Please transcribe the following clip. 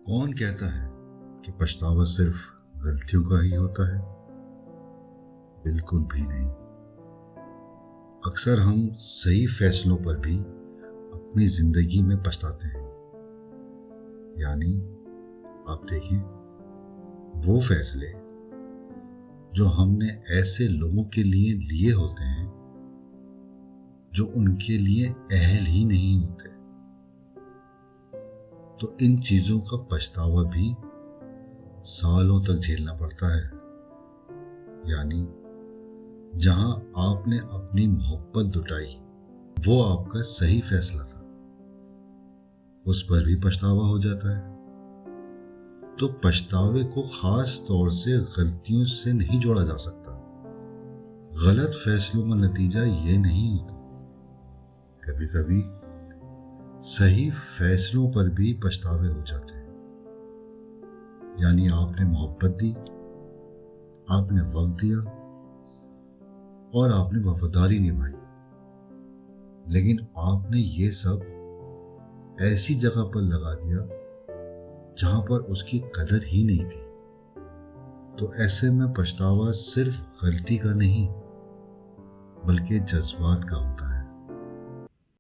कौन कहता है कि पछतावा सिर्फ गलतियों का ही होता है? बिल्कुल भी नहीं। अक्सर हम सही फैसलों पर भी अपनी जिंदगी में पछताते हैं। यानी आप देखें, वो फैसले जो हमने ऐसे लोगों के लिए लिए होते हैं जो उनके लिए अहल ही नहीं होते, तो इन चीजों का पछतावा भी सालों तक झेलना पड़ता है। यानी जहां आपने अपनी मोहब्बत लुटाई, वो आपका सही फैसला था, उस पर भी पछतावा हो जाता है। तो पछतावे को खास तौर से गलतियों से नहीं जोड़ा जा सकता। गलत फैसलों का नतीजा ये नहीं होता। कभी कभी सही फैसलों पर भी पछतावे हो जाते हैं। यानी आपने मोहब्बत दी, आपने वक्त दिया और आपने वफादारी निभाई, लेकिन आपने ये सब ऐसी जगह पर लगा दिया जहां पर उसकी कदर ही नहीं थी। तो ऐसे में पछतावा सिर्फ गलती का नहीं, बल्कि जज्बात का होता है।